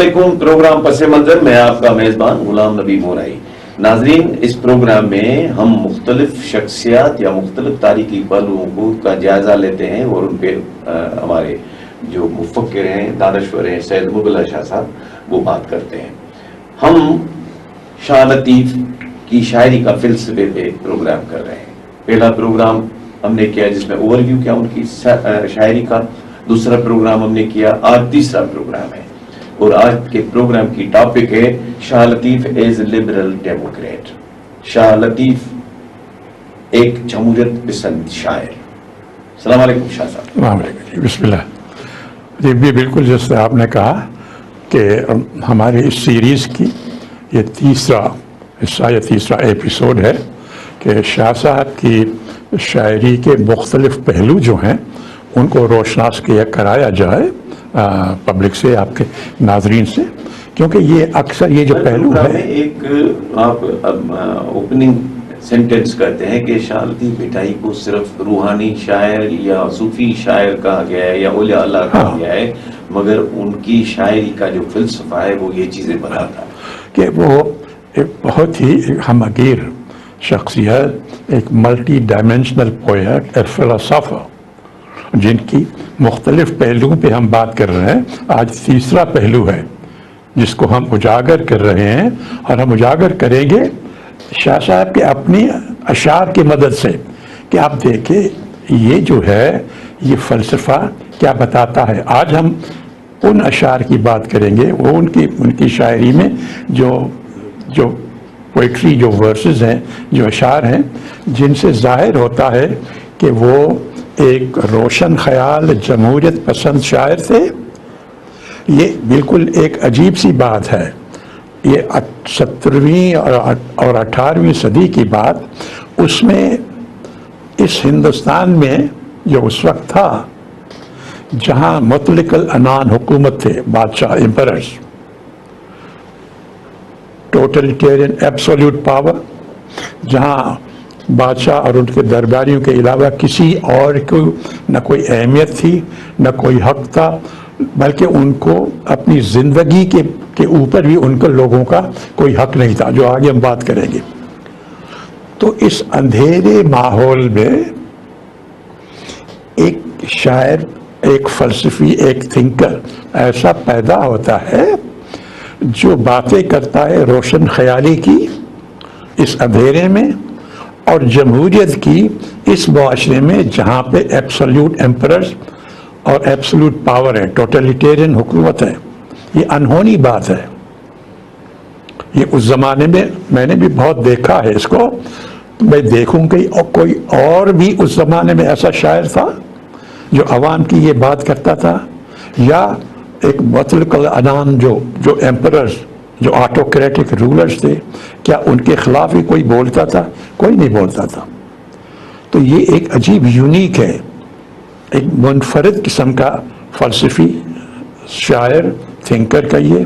علیکم. پروگرام پس منظر میں آپ کا میزبان غلام نبی مورائی. ناظرین, اس پروگرام میں ہم مختلف شخصیات یا مختلف تاریخی پہلوؤں کا جائزہ لیتے ہیں اور ان پہ ہمارے جو مفکر ہیں, دانشور ہیں, سید مغل شاہ صاحب, وہ بات کرتے ہیں. ہم شاہ لطیف کی شاعری کا فلسفے پہ پروگرام کر رہے ہیں. پہلا پروگرام ہم نے کیا جس میں اوور ویو کیا ان کی شاعری کا, دوسرا پروگرام ہم نے کیا, آج تیسرا پروگرام ہے. اور آج کے پروگرام کی ٹاپک ہے شاہ لطیف ایز لبرل ڈیموکریٹ. شاہ لطیف ایک جمہوریت پسند شاعر. السلام علیکم شاہ صاحب. السلام علیکم. بسم اللہ. جی بالکل جس طرح آپ نے کہا کہ ہماری اس سیریز کی یہ تیسرا حصہ یا تیسرا ایپیسوڈ ہے کہ شاہ صاحب کی شاعری کے مختلف پہلو جو ہیں ان کو روشناس کرایا جائے پبلک سے, آپ کے ناظرین سے, کیونکہ یہ اکثر یہ جو پہلو ہے. ایک آپ اوپننگ سینٹینس کرتے ہیں کہ شاہ لطیف بھٹائی کو صرف روحانی شاعر یا صوفی شاعر کہا گیا ہے یا اولیاء اللہ کہا گیا ہے, مگر ان کی شاعری کا جو فلسفہ ہے وہ یہ چیزیں بتاتا ہے کہ وہ ایک بہت ہی ہمگیر شخصیت, ایک ملٹی ڈائمینشنل پوئٹ, ایک فلسفر, جن کی مختلف پہلوؤں پہ ہم بات کر رہے ہیں. آج تیسرا پہلو ہے جس کو ہم اجاگر کر رہے ہیں, اور ہم اجاگر کریں گے شاہ صاحب کے اپنی اشعار کی مدد سے کہ آپ دیکھیں یہ جو ہے یہ فلسفہ کیا بتاتا ہے. آج ہم ان اشعار کی بات کریں گے, وہ ان کی شاعری میں جو پوئٹری, جو ورسز ہیں, جو اشعار ہیں, جن سے ظاہر ہوتا ہے کہ وہ ایک روشن خیال جمہوریت پسند شاعر تھے. یہ بالکل ایک عجیب سی بات ہے. یہ 17ویں اور 18ویں صدی کی بات, اس میں اس ہندوستان میں جو اس وقت تھا جہاں مطلق العنان حکومت تھے, بادشاہ, امپررز, ٹوٹلیٹیرین ایبسولوٹ پاور, جہاں بادشاہ اور ان کے درباریوں کے علاوہ کسی اور کو نہ کوئی اہمیت تھی, نہ کوئی حق تھا, بلکہ ان کو اپنی زندگی کے اوپر بھی ان کو لوگوں کا کوئی حق نہیں تھا, جو آگے ہم بات کریں گے. تو اس اندھیرے ماحول میں ایک شاعر, ایک فلسفی, ایک تھنکر ایسا پیدا ہوتا ہے جو باتیں کرتا ہے روشن خیالی کی اس اندھیرے میں, اور جمہوریت کی اس معاشرے میں جہاں پہ ایبسولوٹ ایمپررز اور ایبسولوٹ پاور ہے, ٹوٹلیٹیرین حکومت ہے. یہ انہونی بات ہے. یہ اس زمانے میں نے بھی بہت دیکھا ہے اس کو. میں دیکھوں کہ کوئی اور بھی اس زمانے میں ایسا شاعر تھا جو عوام کی یہ بات کرتا تھا, یا ایک مطلق العنان جو ایمپررز, جو آٹوکریٹک رولرز تھے, کیا ان کے خلاف ہی کوئی بولتا تھا؟ کوئی نہیں بولتا تھا. تو یہ ایک عجیب یونیک ہے, ایک منفرد قسم کا فلسفی شاعر, تھنکر کا یہ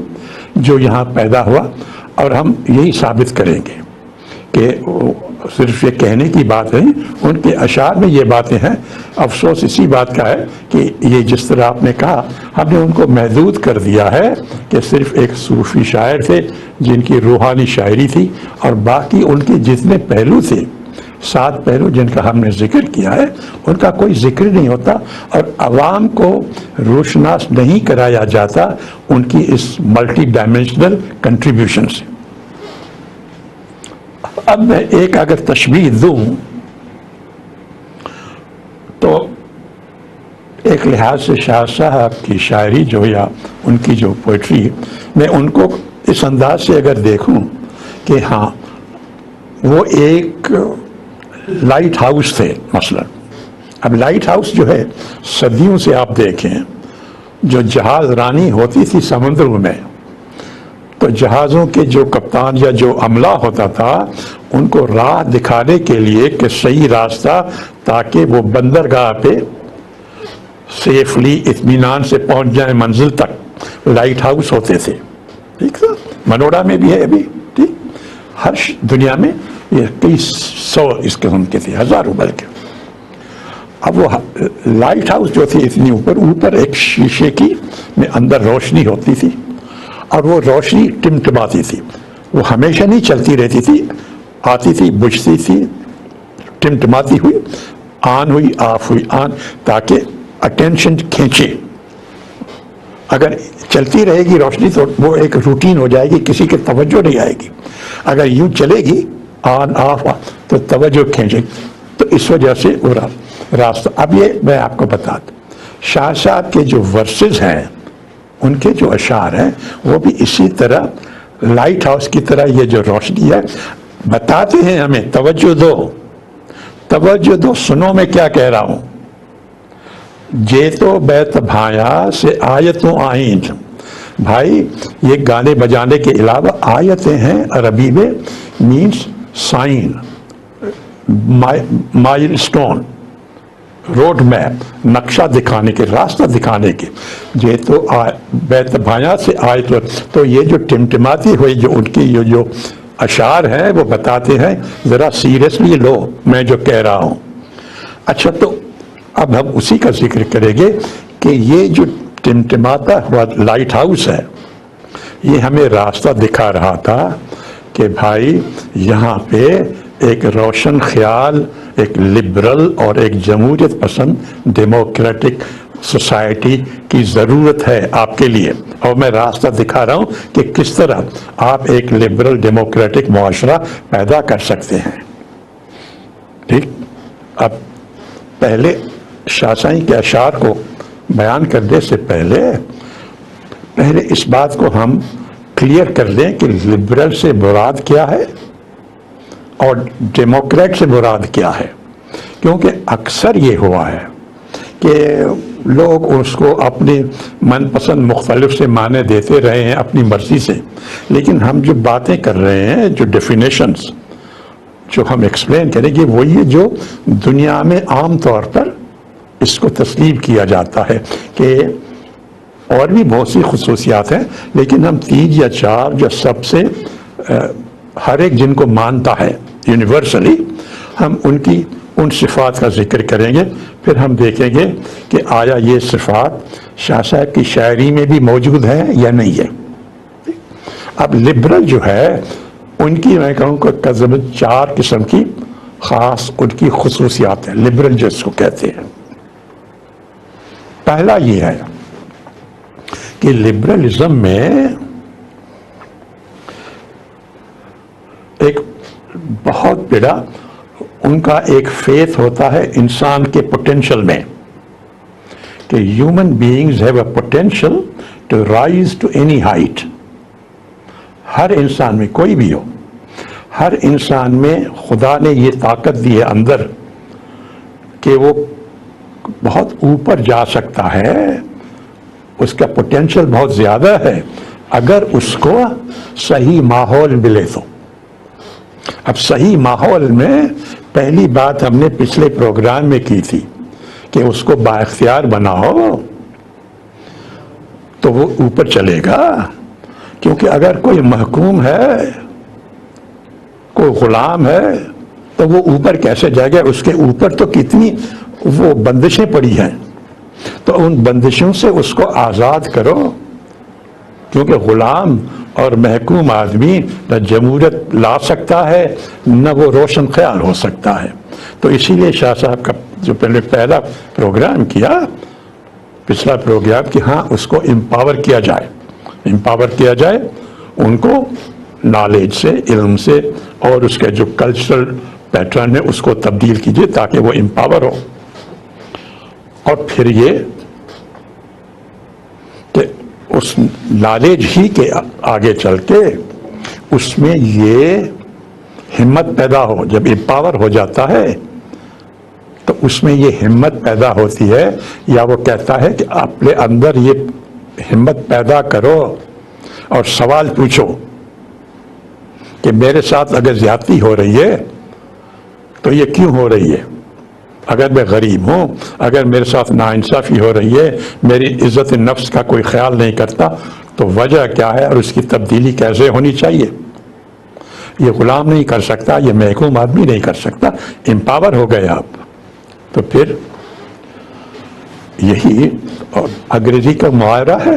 جو یہاں پیدا ہوا. اور ہم یہی ثابت کریں گے کہ صرف یہ کہنے کی بات نہیں, ان کے اشعار میں یہ باتیں ہیں. افسوس اسی بات کا ہے کہ یہ جس طرح آپ نے کہا, ہم نے ان کو محدود کر دیا ہے کہ صرف ایک صوفی شاعر تھے جن کی روحانی شاعری تھی, اور باقی ان کے جتنے پہلو تھے, 7 پہلو جن کا ہم نے ذکر کیا ہے, ان کا کوئی ذکر نہیں ہوتا, اور عوام کو روشناس نہیں کرایا جاتا ان کی اس ملٹی ڈائمینشنل کنٹریبیوشن سے. اب میں ایک اگر تشبیہ دوں تو ایک لحاظ سے شاہ صاحب کی شاعری جو, یا ان کی جو پوئٹری, میں ان کو اس انداز سے اگر دیکھوں کہ ہاں وہ ایک لائٹ ہاؤس تھے مثلا. اب لائٹ ہاؤس جو ہے صدیوں سے آپ دیکھیں, جو جہاز رانی ہوتی تھی سمندروں میں, تو جہازوں کے جو کپتان یا جو عملہ ہوتا تھا ان کو راہ دکھانے کے لیے کہ صحیح راستہ, تاکہ وہ بندرگاہ پہ سیفلی اطمینان سے پہنچ جائیں منزل تک, لائٹ ہاؤس ہوتے تھے. ٹھیک ہے, منوڑا میں بھی ہے ابھی, ٹھیک, ہر دنیا میں یہ کئی 100 اس قسم کے تھے, ہزاروں بلکہ. اب وہ لائٹ ہاؤس جو تھی اتنی اوپر ایک شیشے کی میں اندر روشنی ہوتی تھی. اور وہ روشنی ٹمٹماتی تھی، وہ ہمیشہ نہیں چلتی رہتی تھی، آتی تھی، بجھتی تھی، ٹمٹماتی ہوئی، آن ہوئی، آف ہوئی، آن، تاکہ اٹینشن کھینچے۔ اگر چلتی رہے گی روشنی تو وہ ایک روٹین ہو جائے گی، کسی کی توجہ نہیں آئے گی۔ اگر یوں چلے گی آن آف تو توجہ کھینچے گی۔ تو اس وجہ سے وہ راستہ۔ اب یہ میں آپ کو بتا دوں، شاہ صاحب کے جو ورسز ہیں، ان کے جو اشعار ہیں، وہ بھی اسی طرح لائٹ ہاؤس کی طرح یہ جو روشنی ہے بتاتے ہیں ہمیں، توجہ دو، توجہ دو، سنو میں کیا کہہ رہا ہوں۔ جے تو بیت بھایا سے آیتوں آئین، بھائی یہ گانے بجانے کے علاوہ آیتیں ہیں، عربی میں مینس سائن، مائل سٹون، روڈ میپ، نقشہ دکھانے کے، راستہ دکھانے کے۔ یہ تو بیت بھایا سے آیت، تو یہ جو ٹمٹماتی ہوئی جو ان کی جو اشعار ہیں وہ بتاتے ہیں ذرا سیریسلی لو میں جو کہہ رہا ہوں۔ اچھا، تو اب ہم اسی کا ذکر کریں گے کہ یہ جو ٹمٹماتا ہوا لائٹ ہاؤس ہے، یہ ہمیں راستہ دکھا رہا تھا کہ بھائی یہاں پہ ایک روشن خیال، ایک لبرل اور ایک جمہوریت پسند ڈیموکریٹک سوسائٹی کی ضرورت ہے آپ کے لیے، اور میں راستہ دکھا رہا ہوں کہ کس طرح آپ ایک لبرل ڈیموکریٹک معاشرہ پیدا کر سکتے ہیں۔ ٹھیک، اب پہلے شاہ سائیں کے اشعار کو بیان کرنے سے پہلے اس بات کو ہم کلیئر کر لیں کہ لبرل سے مراد کیا ہے اور ڈیموکریٹ سے مراد کیا ہے، کیونکہ اکثر یہ ہوا ہے کہ لوگ اس کو اپنے من پسند مختلف سے معنی دیتے رہے ہیں اپنی مرضی سے، لیکن ہم جو باتیں کر رہے ہیں، جو ڈیفینیشنز جو ہم ایکسپلین کریں گے، وہ یہ جو دنیا میں عام طور پر اس کو تسلیم کیا جاتا ہے کہ اور بھی بہت سی خصوصیات ہیں، لیکن ہم 3 یا 4 جو سب سے ہر ایک جن کو مانتا ہے یونیورسلی، ہم ان صفات کا ذکر کریں گے۔ پھر ہم دیکھیں گے کہ آیا یہ صفات شاہ صاحب کی شاعری میں بھی موجود ہے یا نہیں ہے۔ اب لبرل جو ہے ان کی میں کہوں کہ 4 قسم کی خاص ان کی خصوصیات ہیں، لبرل جس کو کہتے ہیں۔ پہلا یہ ہے کہ لبرلزم میں ایک بہت بڑا ان کا ایک فیتھ ہوتا ہے انسان کے پوٹینشل میں، کہ human beings have a potential to rise to any height. ہر انسان میں، کوئی بھی ہو، ہر انسان میں خدا نے یہ طاقت دی ہے اندر کہ وہ بہت اوپر جا سکتا ہے، اس کا پوٹینشل بہت زیادہ ہے اگر اس کو صحیح ماحول ملے تو۔ اب صحیح ماحول میں پہلی بات ہم نے پچھلے پروگرام میں کی تھی کہ اس کو بااختیار بناؤ تو وہ اوپر چلے گا، کیونکہ اگر کوئی محکوم ہے، کوئی غلام ہے، تو وہ اوپر کیسے جائے گا؟ اس کے اوپر تو کتنی وہ بندشیں پڑی ہیں، تو ان بندشوں سے اس کو آزاد کرو، کیونکہ غلام اور محکوم آدمی نہ جمہوریت لا سکتا ہے نہ وہ روشن خیال ہو سکتا ہے۔ تو اسی لیے شاہ صاحب کا جو پہلا پروگرام کیا، پچھلا پروگرام، کہ ہاں اس کو امپاور کیا جائے ان کو نالج سے، علم سے، اور اس کے جو کلچرل پیٹرن میں اس کو تبدیل کیجیے تاکہ وہ امپاور ہو۔ اور پھر یہ کہ اس نالج ہی کے آگے چل کے اس میں یہ ہمت پیدا ہو، جب امپاور ہو جاتا ہے تو اس میں یہ ہمت پیدا ہوتی ہے، یا وہ کہتا ہے کہ اپنے اندر یہ ہمت پیدا کرو اور سوال پوچھو کہ میرے ساتھ اگر زیادتی ہو رہی ہے تو یہ کیوں ہو رہی ہے؟ اگر میں غریب ہوں، اگر میرے ساتھ ناانصافی ہو رہی ہے، میری عزت نفس کا کوئی خیال نہیں کرتا، تو وجہ کیا ہے اور اس کی تبدیلی کیسے ہونی چاہیے؟ یہ غلام نہیں کر سکتا، یہ محکوم آدمی نہیں کر سکتا، امپاور ہو گئے آپ۔ تو پھر یہی اور انگریزی کا معاہرہ ہے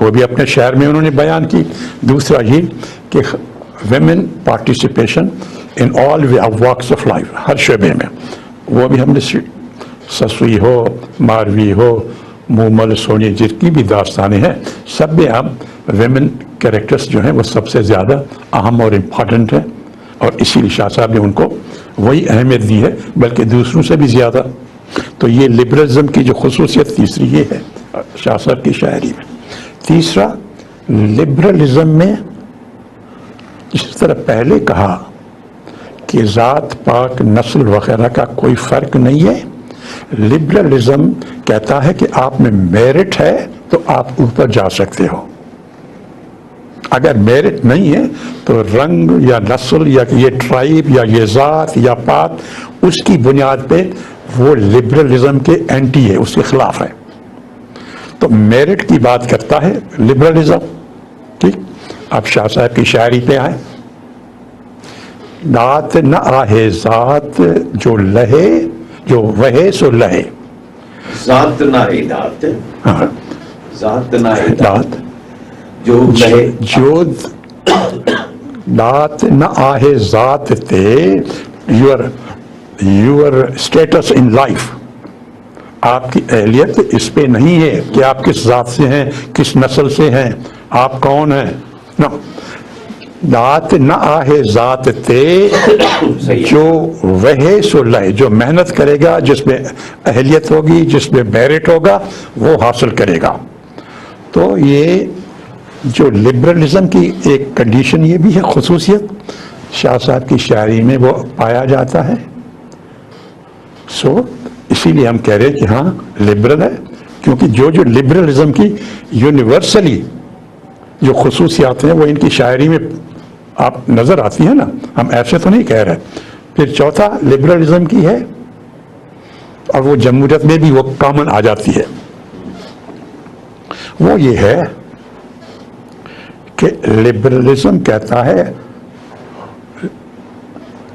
وہ بھی اپنے شہر میں انہوں نے بیان کی. دوسرا یہ کہ women participation in all walks of life, ہر شعبے میں, وہ بھی ہم نے سسوی ہو, ماروی ہو, مومل, سونی, جتنی بھی داستانیں ہیں سب میں اب ویمن کریکٹرز جو ہیں وہ سب سے زیادہ اہم اور امپورٹنٹ ہیں, اور اسی لیے شاہ صاحب نے ان کو وہی اہمیت دی ہے بلکہ دوسروں سے بھی زیادہ. تو یہ لبرلزم کی جو خصوصیت تیسری یہ ہے شاہ صاحب کی شاعری میں. تیسرا, لبرلزم میں جس طرح پہلے کہا کہ ذات پاک نسل وغیرہ کا کوئی فرق نہیں ہے, لبرلزم کہتا ہے کہ آپ میں میرٹ ہے تو آپ اوپر جا سکتے ہو, اگر میرٹ نہیں ہے تو رنگ یا نسل یا یہ ٹرائب یا یہ ذات یا پات, اس کی بنیاد پہ وہ لبرلزم کے اینٹی ہے, اس کے خلاف ہے. تو میرٹ کی بات کرتا ہے لبرلزم. ٹھیک, اب شاہ صاحب کی شاعری پہ آئیں. دات نہ آہے ذات جو لہے, جو وہے سو لہے. ذات نہ دات, ہاں, ذات نہ دات جو لہے, جو دات نہ آہے ذات تے, یور اسٹیٹس ان لائف, آپ کی اہلیت اس پہ نہیں ہے کہ آپ کس ذات سے ہیں, کس نسل سے ہیں, آپ کون ہیں. نو, دات نہ آہے ذات تے جو وہے سو لہے, جو محنت کرے گا, جس میں اہلیت ہوگی, جس میں میرٹ ہوگا, وہ حاصل کرے گا. تو یہ جو لبرلزم کی ایک کنڈیشن یہ بھی ہے, خصوصیت شاہ صاحب کی شاعری میں وہ پایا جاتا ہے. سو اسی لیے ہم کہہ رہے ہیں کہ ہاں لبرل ہے, کیونکہ جو لبرلزم کی یونیورسلی جو خصوصیات ہیں وہ ان کی شاعری میں آپ نظر آتی ہیں نا, ہم ایسے تو نہیں کہہ رہے. پھر چوتھا لبرلزم کی ہے, اور وہ جمہوریت میں بھی وہ کامن آ جاتی ہے, وہ یہ ہے کہ لبرلزم کہتا ہے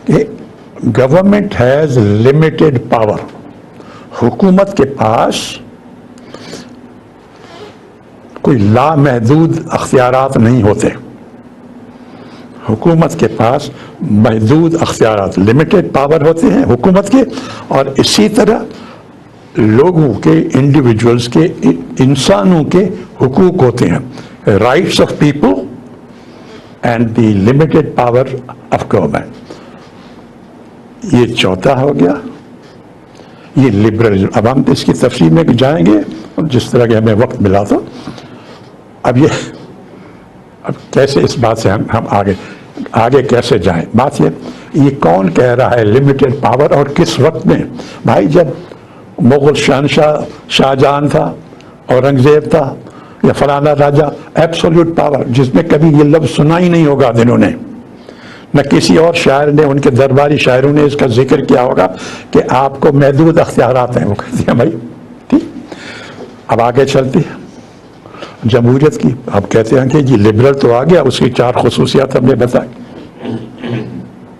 کہ گورنمنٹ ہیز لمیٹڈ پاور, حکومت کے پاس کوئی لامحدود اختیارات نہیں ہوتے, حکومت کے پاس محدود اختیارات, لمیٹڈ پاور ہوتے ہیں حکومت کے, اور اسی طرح لوگوں کے, انڈیویجولز کے, انسانوں کے حقوق ہوتے ہیں, rights of people and the limited power of government. یہ چوتھا ہو گیا یہ لبرلزم. اب ہم اس کی تفصیل میں جائیں گے جس طرح کہ ہمیں وقت ملا تو. اب کیسے اس بات سے ہم آگے کیسے جائیں. بات یہ کون کہہ رہا ہے لمیٹڈ پاور, اور کس وقت میں؟ بھائی جب مغل شہنشاہ شاہجہاں تھا, اورنگزیب تھا, یا فلانا راجا, ایبسولوٹ پاور, جس میں کبھی یہ لفظ سنا ہی نہیں ہوگا جنہوں نے, نہ کسی اور شاعر نے, ان کے درباری شاعروں نے اس کا ذکر کیا ہوگا کہ آپ کو محدود اختیارات ہیں. وہ کہتے ہیں بھائی ٹھیک. اب آگے چلتی ہے جمہوریت کی. اب کہتے ہیں کہ جی لبرل تو آ گیا, اس کی 4 خصوصیات ہم نے بتائی.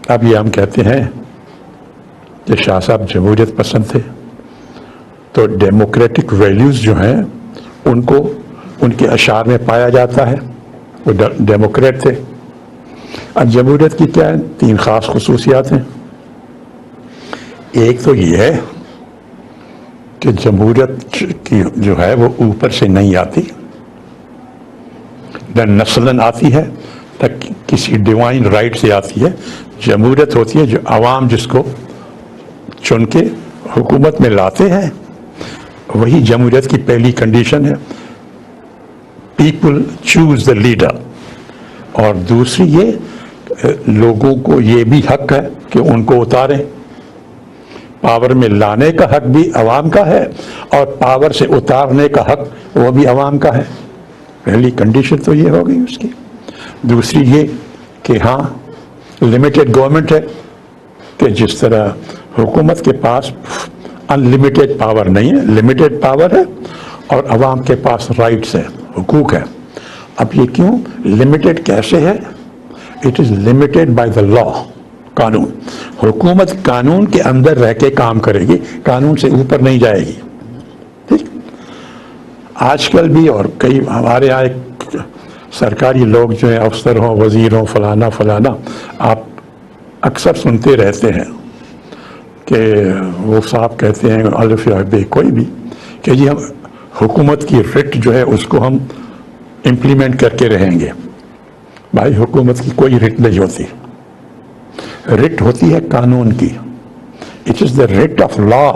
اب یہ ہم کہتے ہیں کہ شاہ صاحب جمہوریت پسند تھے, تو ڈیموکریٹک ویلیوز جو ہیں ان کو ان کے اشعار میں پایا جاتا ہے, وہ ڈیموکریٹ تھے. اب جمہوریت کی کیا ہے؟ 3 خاص خصوصیات ہیں. ایک تو یہ ہے کہ جمہوریت کی جو ہے وہ اوپر سے نہیں آتی, نہ نسلاً آتی ہے, نہ کسی ڈیوائن رائٹ سے آتی ہے. جمہوریت ہوتی ہے جو عوام جس کو چن کے حکومت میں لاتے ہیں, وہی جمہوریت کی پہلی کنڈیشن ہے. People choose the leader. اور دوسری یہ لوگوں کو یہ بھی حق ہے کہ ان کو اتاریں. پاور میں لانے کا حق بھی عوام کا ہے, اور پاور سے اتارنے کا حق وہ بھی عوام کا ہے. پہلی کنڈیشن تو یہ ہو گئی اس کی. دوسری یہ کہ ہاں لمیٹڈ گورنمنٹ ہے, کہ جس طرح حکومت کے پاس ان لمیٹڈ پاور نہیں ہے, لمیٹڈ پاور ہے, اور عوام کے پاس رائٹس ہیں, حقوق ہیں. اب یہ کیوں لمیٹڈ کیسے ہے؟ It is limited by the law, قانون. حکومت قانون کے اندر رہ کے کام کرے گی, قانون سے اوپر نہیں جائے گی. ٹھیک. آج کل بھی، اور کئی ہمارے یہاں ایک سرکاری لوگ جو ہیں، افسر ہوں، وزیر ہوں، فلانا فلانا، آپ اکثر سنتے رہتے ہیں کہ وہ صاحب کہتے ہیں، الف یا بے کوئی بھی، کہ جی ہم حکومت کی رٹ جو ہے اس کو ہم امپلیمنٹ کر کے رہیں گے. بھائی حکومت کی کوئی رٹ نہیں ہوتی. رٹ ہوتی ہے قانون کی. It is the writ of law,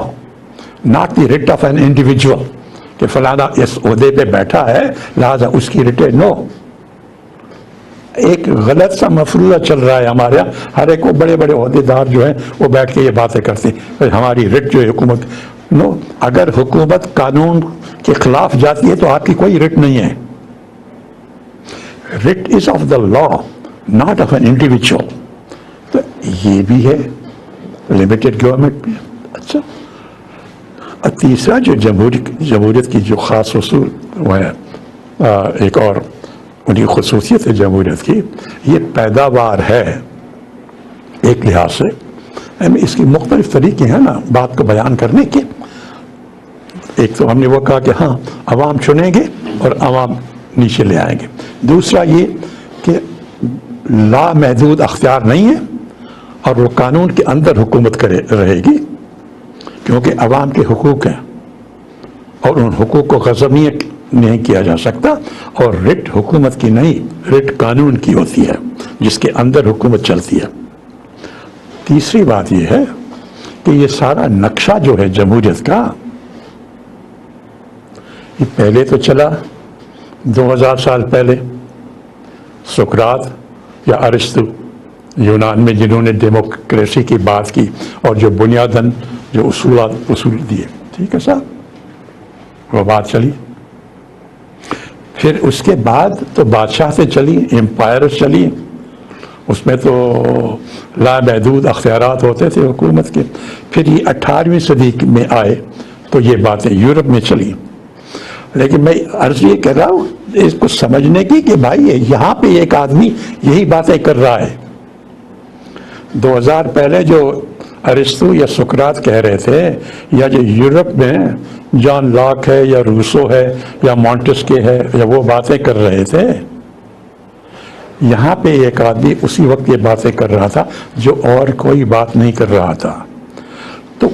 not the writ of an individual کہ فلانا اس عہدے پہ بیٹھا ہے لہذا اس کی رٹ ہے. نو، ایک غلط سا مفروضہ چل رہا ہے ہمارے یہاں. ہر ایک کو بڑے بڑے عہدے دار جو ہیں وہ بیٹھ کے یہ باتیں کرتے ہیں ہماری رٹ جو ہے حکومت. نو، اگر حکومت قانون کے خلاف جاتی ہے تو آپ کی کوئی رٹ نہیں ہے. Writ is of the law, not of an individual. تو یہ بھی ہے لمیٹڈ گورنمنٹ میں. اچھا، تیسرا جو جمہوریت کی جو خاص اصول وہ ہے، ایک اور انہیں خصوصیت ہے جمہوریت کی، یہ پیداوار ہے. ایک لحاظ سے اس کی مختلف طریقے ہیں نا بات کو بیان کرنے کے. ایک تو ہم نے وہ کہا کہ ہاں عوام چنیں گے اور عوام نیچے لے آئیں گے. دوسرا یہ کہ لا محدود اختیار نہیں ہے اور وہ قانون کے اندر حکومت رہے گی کیونکہ عوام کے حقوق ہیں اور ان حقوق کو غصب نہیں کیا جا سکتا. اور رٹ حکومت کی نہیں، رٹ قانون کی ہوتی ہے جس کے اندر حکومت چلتی ہے. تیسری بات یہ ہے کہ یہ سارا نقشہ جو ہے جمہوریت کا، یہ پہلے تو چلا 2000 سال پہلے سقراط یا ارسطو یونان میں، جنہوں نے ڈیموکریسی کی بات کی اور جو بنیاداً جو اصول دیے. ٹھیک ہے صاحب، وہ بات چلی. پھر اس کے بعد تو بادشاہ سے چلی، امپائر چلی، اس میں تو لامحدود اختیارات ہوتے تھے حکومت کے. پھر یہ 18ویں صدی میں آئے تو یہ باتیں یورپ میں چلی. لیکن میں عرض یہ کر رہا ہوں اس کو سمجھنے کی کہ بھائی یہاں پہ ایک آدمی یہی باتیں کر رہا ہے. 2000 پہلے جو ارسطو یا سقراط کہہ رہے تھے، یا جو یورپ میں جان لاک ہے یا روسو ہے یا مونٹسکے ہے یا وہ باتیں کر رہے تھے، یہاں پہ ایک آدمی اسی وقت یہ باتیں کر رہا تھا جو اور کوئی بات نہیں کر رہا تھا. تو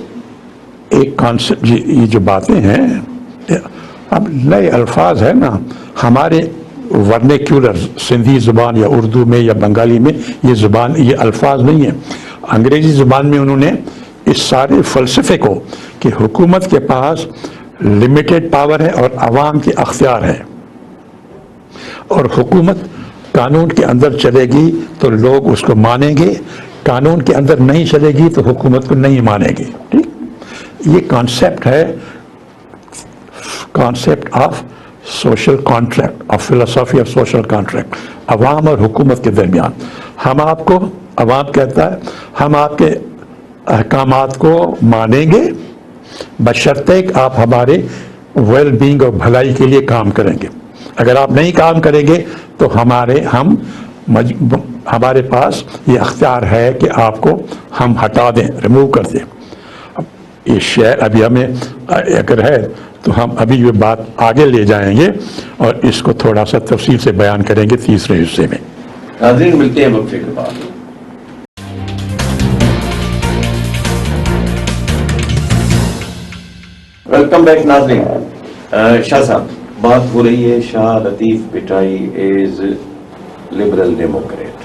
ایک کانسیپٹ، یہ جو باتیں ہیں، اب نئے الفاظ ہیں نا ہمارے ورنیکیولر سندھی زبان یا اردو میں یا بنگالی میں، یہ الفاظ نہیں ہیں. انگریزی زبان میں انہوں نے اس سارے فلسفے کو کہ حکومت کے پاس لمیٹڈ پاور ہے اور عوام کے اختیار ہے، اور حکومت قانون کے اندر چلے گی تو لوگ اس کو مانیں گے، قانون کے اندر نہیں چلے گی تو حکومت کو نہیں مانیں گے. ٹھیک، یہ کانسیپٹ ہے، concept of social contract, of فلسفی آف سوشل کانٹریکٹ، عوام اور حکومت کے درمیان. ہم آپ کو، عوام کہتا ہے ہم آپ کے احکامات کو مانیں گے بشرطے کہ آپ ہمارے ویل بینگ اور بھلائی کے لیے کام کریں گے. اگر آپ نہیں کام کریں گے تو ہمارے پاس یہ اختیار ہے کہ آپ کو ہم ہٹا دیں، ریموو کر دیں. اب یہ شعر ابھی ہمیں اگر ہے تو ہم ابھی یہ بات آگے لے جائیں گے اور اس کو تھوڑا سا تفصیل سے بیان کریں گے تیسرے حصے میں. ناظرین ملتے ہیں وقفے کے بعد. ویلکم بیک ناظرین. شاہ صاحب، بات ہو رہی ہے شاہ لطیف بٹائی ایز لبرل ڈیموکریٹ.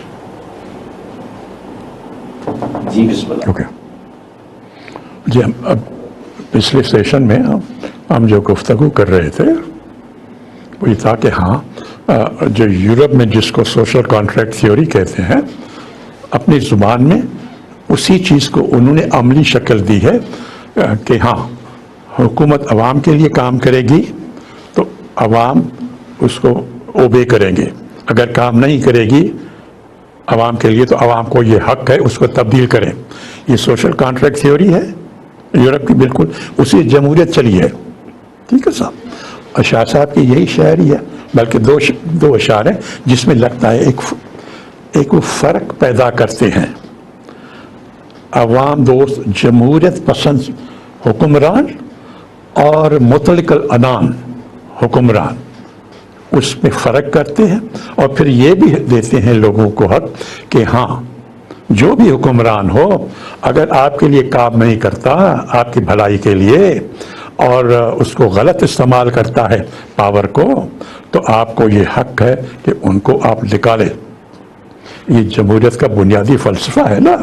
جی بسم اللہ. اوکے جی، اب پچھلے سیشن میں ہم جو گفتگو کر رہے تھے وہ یہ تھا کہ ہاں جو یورپ میں جس کو سوشل کانٹریکٹ تھیوری کہتے ہیں، اپنی زبان میں اسی چیز کو انہوں نے عملی شکل دی ہے کہ ہاں حکومت عوام کے لیے کام کرے گی تو عوام اس کو اوبے کریں گے، اگر کام نہیں کرے گی عوام کے لیے تو عوام کو یہ حق ہے اس کو تبدیل کریں. یہ سوشل کانٹریکٹ تھیوری ہے یورپ کی، بالکل اسی جمہوریت چلی ہے. ٹھیک ہے صاحب، شاہ صاحب کی یہی شاعری ہے، بلکہ دو اشعار ہیں جس میں لگتا ہے ایک وہ فرق پیدا کرتے ہیں. عوام دوست جمہوریت پسند حکمران اور مطلق العنان حکمران اس میں فرق کرتے ہیں، اور پھر یہ بھی دیتے ہیں لوگوں کو حق کہ ہاں جو بھی حکمران ہو اگر آپ کے لیے کام نہیں کرتا آپ کی بھلائی کے لیے اور اس کو غلط استعمال کرتا ہے پاور کو، تو آپ کو یہ حق ہے کہ ان کو آپ نکالیں۔ یہ جمہوریت کا بنیادی فلسفہ ہے نا،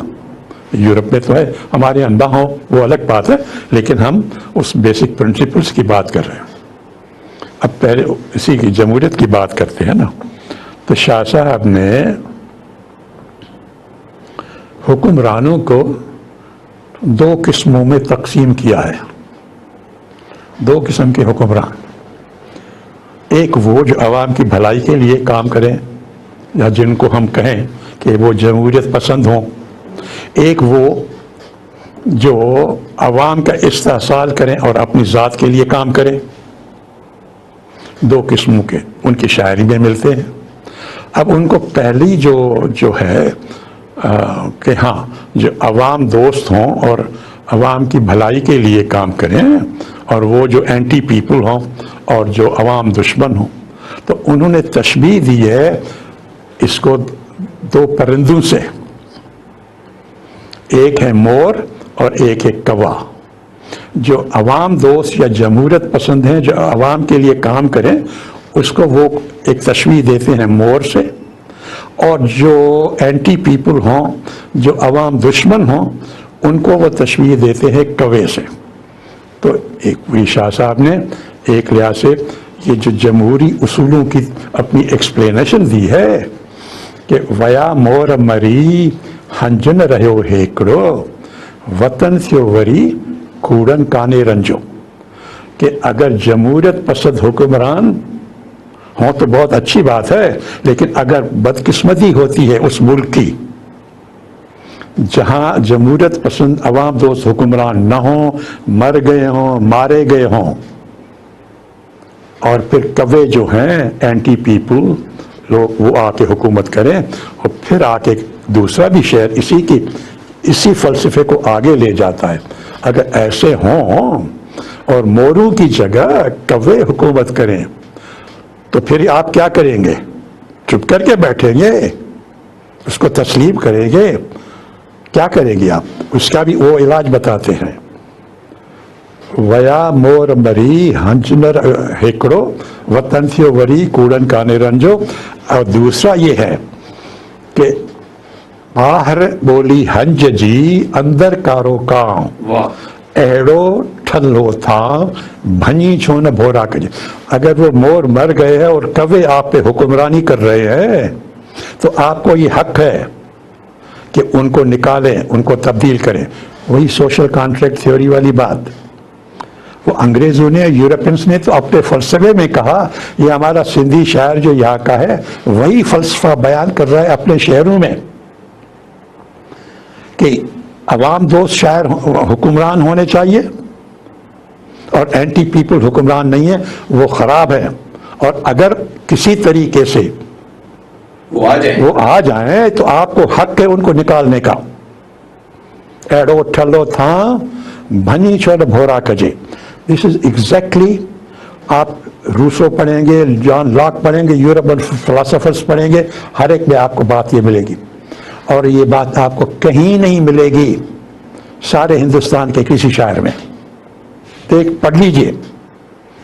یورپ میں تو ہے، ہمارے یہاں نہ ہو وہ الگ بات ہے، لیکن ہم اس بیسک پرنسپلس کی بات کر رہے ہیں۔ اب پہلے اسی کی جمہوریت کی بات کرتے ہیں نا، تو شاہ صاحب نے حکمرانوں کو دو قسموں میں تقسیم کیا ہے، دو قسم کے حکمران۔ ایک وہ جو عوام کی بھلائی کے لیے کام کریں یا جن کو ہم کہیں کہ وہ جمہوریت پسند ہوں، ایک وہ جو عوام کا استحصال کریں اور اپنی ذات کے لیے کام کریں۔ دو قسموں کے ان کی شاعری میں ملتے ہیں۔ اب ان کو پہلی جو ہے کہ ہاں جو عوام دوست ہوں اور عوام کی بھلائی کے لیے کام کریں، اور وہ جو اینٹی پیپل ہوں اور جو عوام دشمن ہوں، تو انہوں نے تشبیہ دی ہے اس کو دو پرندوں سے، ایک ہے مور اور ایک ہے کوا۔ جو عوام دوست یا جمہوریت پسند ہیں، جو عوام کے لیے کام کریں، اس کو وہ ایک تشبیہ دیتے ہیں مور سے، اور جو اینٹی پیپل ہوں، جو عوام دشمن ہوں، ان کو وہ تشبیہ دیتے ہیں کوے سے۔ تو ایک شاہ صاحب نے ایک لحاظ سے یہ جو جمہوری اصولوں کی اپنی ایکسپلینیشن دی ہے کہ ویا مور مری ہنجن رہو ہیکڑو وطن سیو وری کوڑن کانے رنجو، کہ اگر جمہوریت پسند حکمران ہوں تو بہت اچھی بات ہے، لیکن اگر بدقسمتی ہوتی ہے اس ملک کی جہاں جمہوریت پسند عوام دوست حکمران نہ ہوں، مر گئے ہوں، مارے گئے ہوں، اور پھر کوے جو ہیں اینٹی پیپل لوگ وہ آ کے حکومت کریں، اور پھر آ کے دوسرا بھی شہر اسی فلسفے کو آگے لے جاتا ہے۔ اگر ایسے ہوں اور موروں کی جگہ کوے حکومت کریں تو پھر آپ کیا کریں گے؟ چپ کر کے بیٹھیں گے؟ اس کو تسلیم کریں گے؟ کیا کریں گے آپ؟ اس کا بھی وہ علاج بتاتے ہیں۔ ویا مور مری ہنچنر ہیکڑو وطن تھیو وری کوڑن کانے رنجو، اور دوسرا یہ ہے کہ باہر بولی ہنج جی اندر کارو کام ایڑو ٹھلو تھا بھنی چھون بھورا کجے۔ اگر وہ مور مر گئے ہیں اور کوے آپ پہ حکمرانی کر رہے ہیں تو آپ کو یہ حق ہے کہ ان کو نکالیں، ان کو تبدیل کریں۔ وہی سوشل کانٹریکٹ تھیوری والی بات۔ وہ انگریزوں نے، یورپینس نے تو اپنے فلسفے میں کہا، یہ ہمارا سندھی شاعر جو یہاں کا ہے وہی فلسفہ بیان کر رہا ہے اپنے شعروں میں کہ عوام دوست شاعر حکمران ہونے چاہیے اور اینٹی پیپل حکمران نہیں ہے، وہ خراب ہے، اور اگر کسی طریقے سے وہ آ جائیں تو آپ کو حق ہے ان کو نکالنے کا۔ ایڑو ٹھلو تھا بھنی چھوڑ بھورا کجے۔ دس از ایگزیکٹلی، آپ روسو پڑھیں گے، جان لاک پڑھیں گے، یورپین فلاسفرز پڑھیں گے، ہر ایک میں آپ کو بات یہ ملے گی، اور یہ بات آپ کو کہیں نہیں ملے گی سارے ہندوستان کے کسی شاعر میں۔ دیکھ پڑھ لیجئے،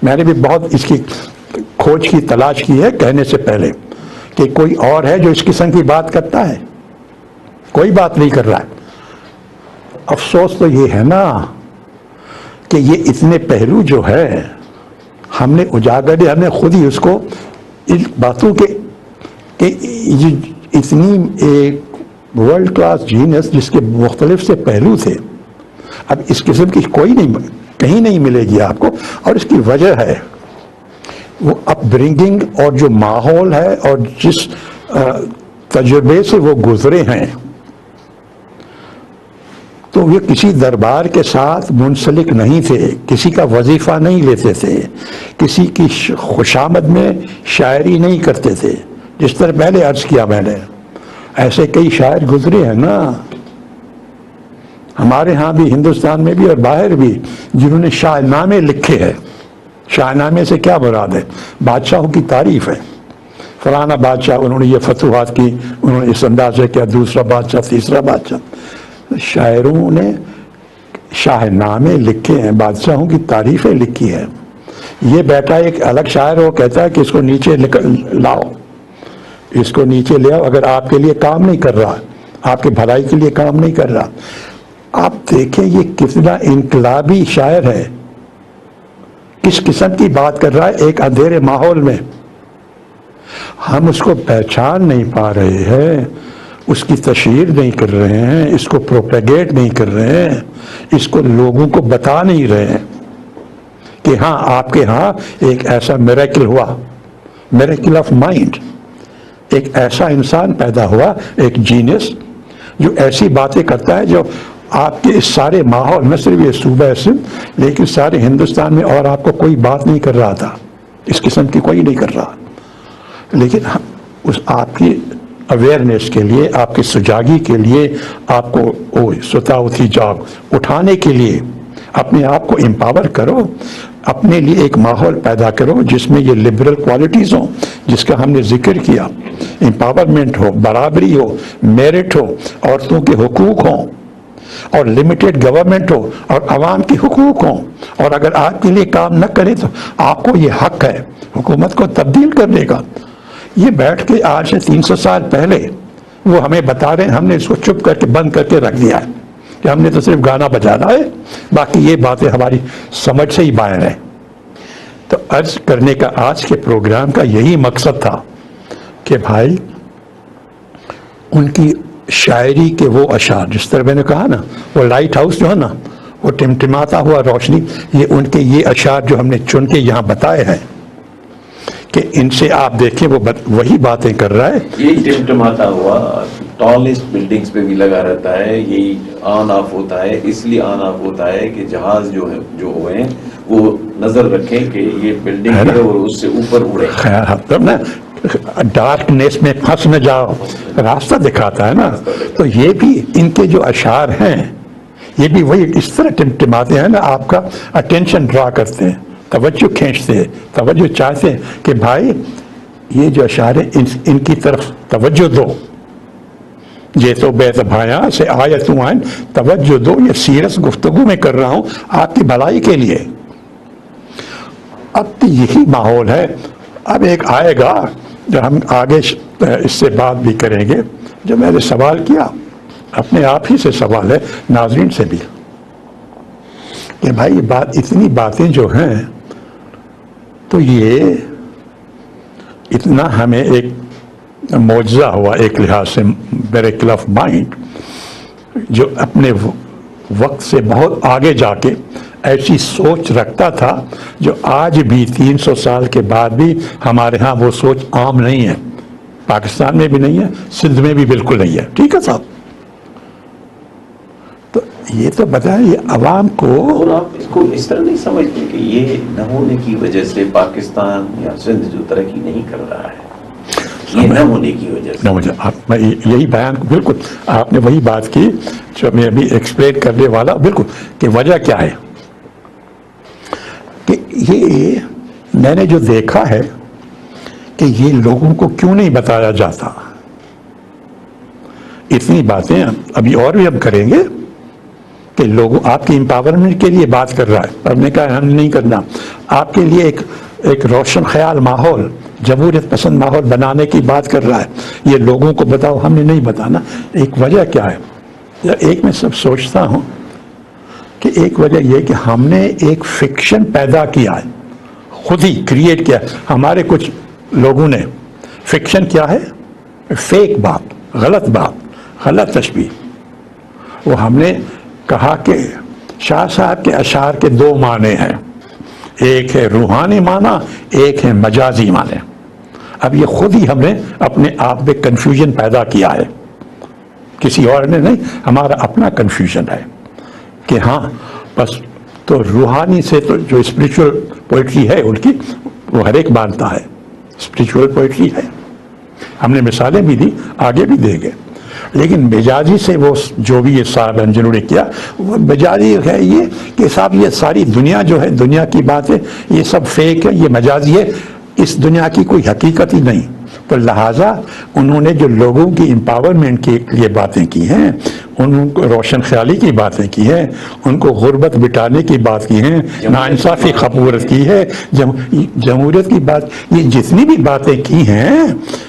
میں نے بھی بہت اس کی کھوج کی تلاش کی ہے کہنے سے پہلے کہ کوئی اور ہے جو اس قسم کی بات کرتا ہے، کوئی بات نہیں کر رہا ہے۔ افسوس تو یہ ہے نا کہ یہ اتنے پہلو جو ہے ہم نے اجاگر، ہم نے خود ہی اس کو ان باتوں کے کہ اتنی ایک ورلڈ کلاس جینس جس کے مختلف سے پہلو تھے، اب اس قسم کی کوئی نہیں، کہیں نہیں ملے گی آپ کو، اور اس کی وجہ ہے وہ اپ برنگنگ اور جو ماحول ہے اور جس تجربے سے وہ گزرے ہیں۔ تو وہ کسی دربار کے ساتھ منسلک نہیں تھے، کسی کا وظیفہ نہیں لیتے تھے، کسی کی خوشامد میں شاعری نہیں کرتے تھے، جس طرح پہلے عرض کیا میں نے۔ ایسے کئی شاعر گزرے ہیں نا ہمارے ہاں بھی، ہندوستان میں بھی اور باہر بھی، جنہوں نے شاعر نامے لکھے ہیں شاہنامے سے کیا مراد ہے؟ بادشاہوں کی تعریف ہے، فلانا بادشاہ انہوں نے یہ فتوحات کی، انہوں نے اس انداز سے کیا، دوسرا بادشاہ، تیسرا بادشاہ۔ شاعروں نے شاہ نامے لکھے ہیں، بادشاہوں کی تعریفیں لکھی ہیں۔ یہ بیٹا ایک الگ شاعر وہ کہتا ہے کہ اس کو نیچے لاؤ، اس کو نیچے لے آؤ، اگر آپ کے لیے کام نہیں کر رہا، آپ کے بھلائی کے لیے کام نہیں کر رہا۔ آپ دیکھیں یہ کتنا انقلابی شاعر ہے، کس قسم کی بات کر رہا ہے ایک اندھیرے ماحول میں۔ ہم اس کو پہچان نہیں پا رہے ہیں، اس کی تشہیر نہیں کر رہے ہیں، اس کو پروپیگیٹ نہیں کر رہے ہیں، اس کو لوگوں کو بتا نہیں رہے ہیں کہ ہاں آپ کے ہاں ایک ایسا میریکل ہوا، میریکل آف مائنڈ، ایک ایسا انسان پیدا ہوا، ایک جینیس جو ایسی باتیں کرتا ہے جو آپ کے اس سارے ماحول میں، صرف یہ صوبہ سندھ لیکن سارے ہندوستان میں اور آپ کو کوئی بات نہیں کر رہا تھا، اس قسم کی کوئی نہیں کر رہا۔ لیکن اس آپ کی اویئرنیس کے لیے، آپ کی سجاگی کے لیے، آپ کو ستا اٹھی جاگ اٹھانے کے لیے اپنے آپ کو امپاور کرو، اپنے لیے ایک ماحول پیدا کرو جس میں یہ لبرل کوالٹیز ہوں جس کا ہم نے ذکر کیا، امپاورمنٹ ہو، برابری ہو، میرٹ ہو، عورتوں کے حقوق ہوں، اور لمیٹڈ گورنمنٹ ہو، اور عوام کے حقوق ہوں، اور اگر آپ کے لیے کام نہ کرے تو آپ کو یہ حق ہے حکومت کو تبدیل کرنے کا۔ یہ بیٹھ کے آج سے 300 سال پہلے وہ ہمیں بتا رہے ہیں، ہم نے اس کو چپ کر کے بند کر کے رکھ دیا ہے کہ ہم نے تو صرف گانا بجانا ہے، باقی یہ باتیں ہماری سمجھ سے ہی باہر ہیں۔ تو عرض کرنے کا آج کے پروگرام کا یہی مقصد تھا کہ بھائی ان کی شاعری کے وہ اشعار، جس طرح میں نے کہا نا، وہ لائٹ ہاؤس جو ہے نا، وہ ٹمٹماتا ہوا روشنی، یہ ان کے یہ اشعار جو ہم نے چن کے یہاں بتائے ہیں کہ ان سے آپ دیکھیں وہ وہی باتیں کر رہا ہے۔ یہی ٹمٹماتا ہوا ٹالسٹ بلڈنگز پہ بھی لگا رہتا ہے، یہی آن آف ہوتا ہے، اس لیے آن آف ہوتا ہے کہ جہاز جو ہوئے ہیں وہ نظر رکھیں کہ یہ بلڈنگ ہے اور اس سے اوپر اڑے۔ خیر تب نا ڈارکنیس میں پھنس نہ جاؤ، راستہ دکھاتا ہے نا۔ تو یہ بھی ان کے جو اشعار ہیں یہ بھی وہی اس طرح ٹمٹماتے ہیں نا، آپ کا اٹینشن ڈرا کرتے ہیں، توجہ کھینچتے ہیں، توجہ چاہتے ہیں کہ بھائی یہ جو اشعار ہیں ان کی طرف توجہ دو، یہ تو بے بھایا سے آیتوں آئیں، توجہ دو، یہ سیریس گفتگو میں کر رہا ہوں آپ کی بھلائی کے لیے۔ اب تو یہی ماحول ہے۔ اب ایک آئے گا جو ہم آگے اس سے بات بھی کریں گے، جو میں نے سوال کیا اپنے آپ ہی سے سوال ہے، ناظرین سے بھی، کہ بھائی یہ بات، اتنی باتیں جو ہیں تو یہ اتنا ہمیں ایک معجزہ ہوا ایک لحاظ سے، میریکل آف مائنڈ، جو اپنے وقت سے بہت آگے جا کے ایسی سوچ رکھتا تھا جو آج بھی 300 سال کے بعد بھی ہمارے ہاں وہ سوچ عام نہیں ہے، پاکستان میں بھی نہیں ہے، سندھ میں بھی بالکل نہیں ہے۔ ٹھیک ہے صاحب؟ تو یہ تو بتائیں یہ عوام کو، اور آپ اس کو اس طرح نہیں سمجھتے کہ یہ نہ ہونے کی وجہ سے پاکستان یا سندھ جو ترقی نہیں کر رہا ہے، یہ نہ ہونے کی وجہ سے؟ نہ مجھے میں یہی بیان، بالکل آپ نے وہی بات کی جو میں ابھی ایکسپلین کرنے والا، بالکل، کہ وجہ کیا ہے کہ یہ میں نے جو دیکھا ہے کہ یہ لوگوں کو کیوں نہیں بتایا جاتا۔ اتنی باتیں ابھی اور بھی ہم کریں گے کہ لوگوں، آپ کی امپاورمنٹ کے لیے بات کر رہا ہے، ہم نے کہا ہم نہیں کرنا، آپ کے لیے ایک روشن خیال ماحول، جمہوریت پسند ماحول بنانے کی بات کر رہا ہے۔ یہ لوگوں کو بتاؤ، ہم نے نہیں بتانا۔ ایک وجہ کیا ہے؟ ایک میں سب سوچتا ہوں کہ ایک وجہ یہ کہ ہم نے ایک فکشن پیدا کیا ہے، خود ہی کریٹ کیا، ہمارے کچھ لوگوں نے۔ فکشن کیا ہے؟ فیک بات، غلط بات، غلط تشبیہ۔ وہ ہم نے کہا کہ شاہ صاحب کے اشعار کے دو معنی ہیں، ایک ہے روحانی معنی، ایک ہے مجازی معنی۔ اب یہ خود ہی ہم نے اپنے آپ میں کنفیوژن پیدا کیا ہے، کسی اور نے نہیں، ہمارا اپنا کنفیوژن ہے کہ ہاں بس تو روحانی سے تو جو اسپریچول پوئٹری ہے ان کی، وہ ہر ایک مانتا ہے اسپریچول پوئٹری ہے۔ ہم نے مثالیں بھی دی، آگے بھی دیں گے۔ لیکن مزاجی سے وہ جو بھی یہ صاحب انجنوں نے کیا وہ مزاجی ہے یہ کہ صاحب یہ ساری دنیا جو ہے دنیا کی بات ہے یہ سب فیک ہے، یہ مجازی ہے، اس دنیا کی کوئی حقیقت ہی نہیں. تو لہٰذا انہوں نے جو لوگوں کی امپاورمنٹ کے لیے باتیں کی ہیں، ان کو روشن خیالی کی باتیں کی ہیں، ان کو غربت مٹانے کی بات کی ہیں، ناانصافی خبورت کی ہے، جمہوریت کی بات، یہ جتنی بھی باتیں کی ہیں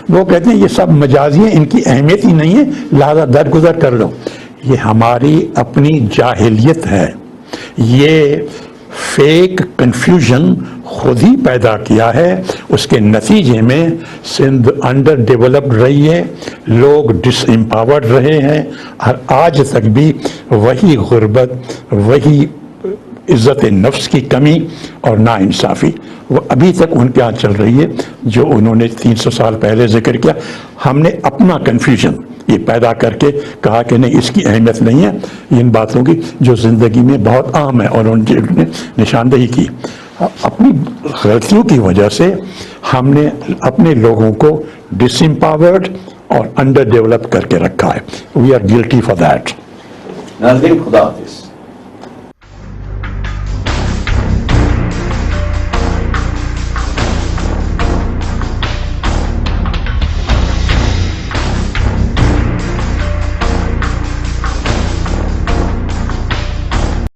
وہ کہتے ہیں یہ سب مجازی ہیں، ان کی اہمیت ہی نہیں ہے، لہذا درگزر کر لو. یہ ہماری اپنی جاہلیت ہے. یہ فیک کنفیوژن خود ہی پیدا کیا ہے. اس کے نتیجے میں سندھ انڈر ڈیولپڈ رہی ہے، لوگ ڈس امپاورڈ رہے ہیں، اور آج تک بھی وہی غربت، وہی عزت نفس کی کمی اور ناانصافی وہ ابھی تک ان کے یہاں چل رہی ہے جو انہوں نے 300 سال پہلے ذکر کیا. ہم نے اپنا کنفیوژن یہ پیدا کر کے کہا کہ نہیں اس کی اہمیت نہیں ہے ان باتوں کی جو زندگی میں بہت عام ہے، اور ان نے نشاندہی کی. اپنی غلطیوں کی وجہ سے ہم نے اپنے لوگوں کو ڈس امپاورڈ اور انڈر ڈیولپ کر کے رکھا ہے. We are guilty for that. ناظرین خدا حافظ.